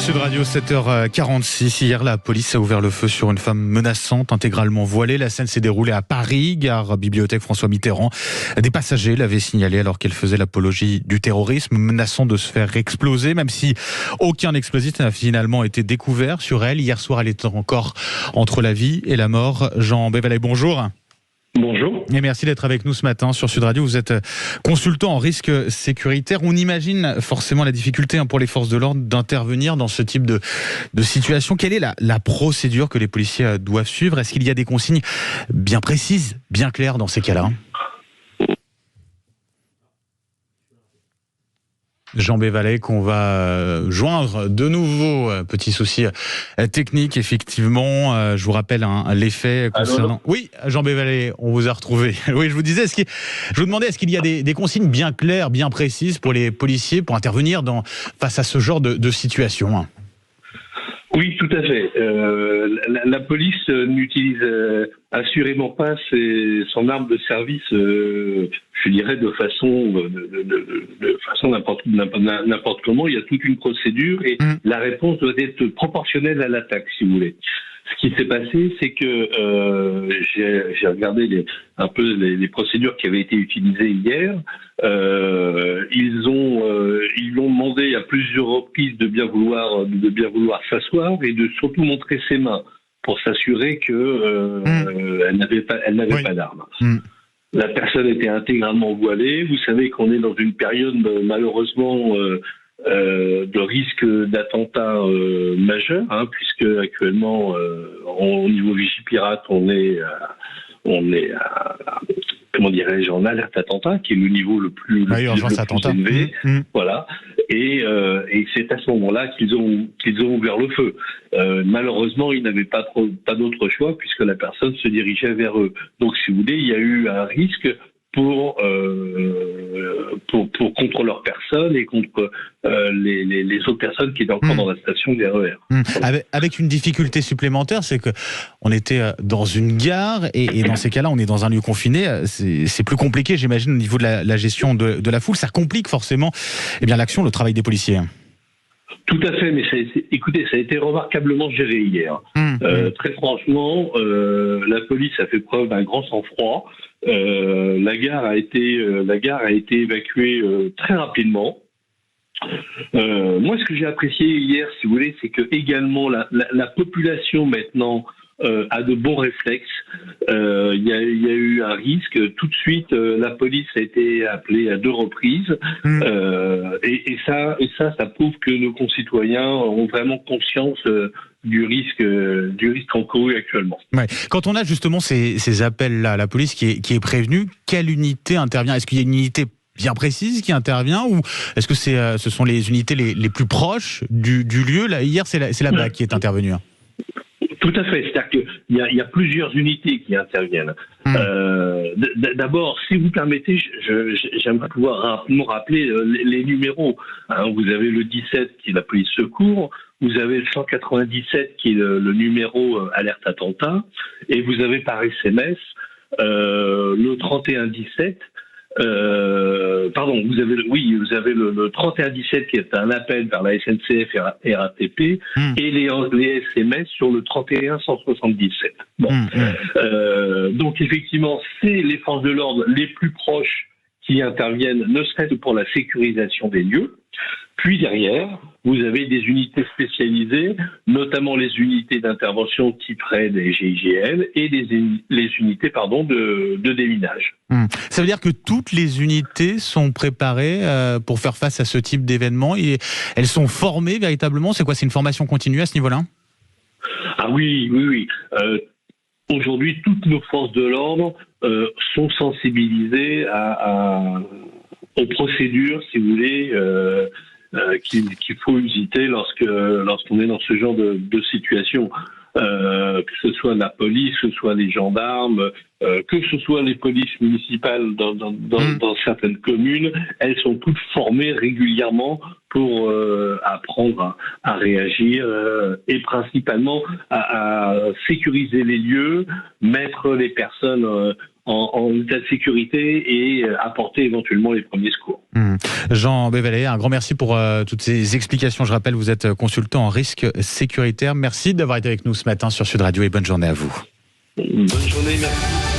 Sud Radio, 7h46. Hier, la police a ouvert le feu sur une femme menaçante, intégralement voilée. La scène s'est déroulée à Paris, gare Bibliothèque François Mitterrand. Des passagers l'avaient signalée alors qu'elle faisait l'apologie du terrorisme, menaçant de se faire exploser, même si aucun explosif n'a finalement été découvert sur elle. Hier soir, elle était encore entre la vie et la mort. Jean Bévalet, bonjour. Bonjour. Et merci d'être avec nous ce matin sur Sud Radio. Vous êtes consultant en risque sécuritaire. On imagine forcément la difficulté pour les forces de l'ordre d'intervenir dans ce type de situation. Quelle est la procédure que les policiers doivent suivre? Est-ce qu'il y a des consignes bien précises, bien claires dans ces cas-là? Jean Bévalet, qu'on va joindre de nouveau. Petit souci technique, effectivement. Je vous rappelle les faits concernant... Oui, Jean Bévalet, on vous a retrouvé. Oui, je vous disais, je vous demandais, est-ce qu'il y a des consignes bien claires, bien précises pour les policiers pour intervenir face à ce genre de situation? Oui, tout à fait. La police n'utilise assurément pas son arme de service, je dirais, de façon n'importe comment. Il y a toute une procédure et la réponse doit être proportionnelle à l'attaque, si vous voulez. Ce qui s'est passé, c'est que j'ai regardé un peu les procédures qui avaient été utilisées hier. Ils ont demandé à plusieurs reprises de bien vouloir s'asseoir et de surtout montrer ses mains pour s'assurer que elle n'avait pas d'arme. La personne était intégralement voilée. Vous savez qu'on est dans une période malheureusement de risque d'attentat majeur, puisque actuellement au niveau Vigipirate on est comment dirais-je, en alerte attentat, qui est le niveau le plus élevé. Voilà. Et c'est à ce moment-là qu'ils ont ouvert le feu. Malheureusement, ils n'avaient pas d'autre choix puisque la personne se dirigeait vers eux. Donc, si vous voulez, il y a eu un risque contre leur personne et contre les autres personnes qui étaient encore dans la station du RER. Avec une difficulté supplémentaire, c'est que on était dans une gare et dans ces cas-là, on est dans un lieu confiné. C'est plus compliqué, j'imagine, au niveau de la gestion de la foule. Ça complique forcément l'action, le travail des policiers. Tout à fait, mais écoutez, ça a été remarquablement géré hier. Très franchement, la police a fait preuve d'un grand sang-froid. La gare a été évacuée très rapidement. Moi, ce que j'ai apprécié hier, si vous voulez, c'est que également la population maintenant a de bons réflexes. Il y a eu un risque. Tout de suite, la police a été appelée à 2 reprises. Et ça prouve que nos concitoyens ont vraiment conscience du risque encouru actuellement. Ouais. Quand on a justement ces appels-là, la police qui est prévenue, quelle unité intervient? Est-ce qu'il y a une unité bien précise qui intervient ou est-ce que ce sont les unités les plus proches du lieu? Là, hier, c'est la BAC qui est intervenue. Tout à fait. C'est-à-dire qu'il y a plusieurs unités qui interviennent. D'abord, si vous permettez, j'aimerais pouvoir rapidement rappeler les numéros. Vous avez le 17 qui est la police secours, vous avez le 197 qui est le numéro alerte attentat, et vous avez par SMS le 3117. Vous avez le 3117 qui est un appel vers la SNCF et RATP et les SMS sur le 31177. Donc effectivement, c'est les forces de l'ordre les plus proches qui interviennent, ne serait-ce que pour la sécurisation des lieux. Puis derrière, vous avez des unités spécialisées, notamment les unités d'intervention type RAID et GIGN et les unités de déminage. Ça veut dire que toutes les unités sont préparées pour faire face à ce type d'événement et elles sont formées véritablement? C'est quoi? C'est une formation continue à ce niveau-là? Ah oui. Aujourd'hui, toutes nos forces de l'ordre sont sensibilisées aux procédures, si vous voulez, qu'il faut usiter lorsqu'on est dans ce genre de situation. Que ce soit la police, que ce soit les gendarmes, que ce soit les polices municipales dans certaines communes, elles sont toutes formées régulièrement pour apprendre à réagir et principalement à sécuriser les lieux, mettre les personnes en état de sécurité et apporter éventuellement les premiers secours. Jean Bévalet, un grand merci pour toutes ces explications. Je rappelle, vous êtes consultant en risque sécuritaire. Merci d'avoir été avec nous ce matin sur Sud Radio et bonne journée à vous. Bonne journée, merci.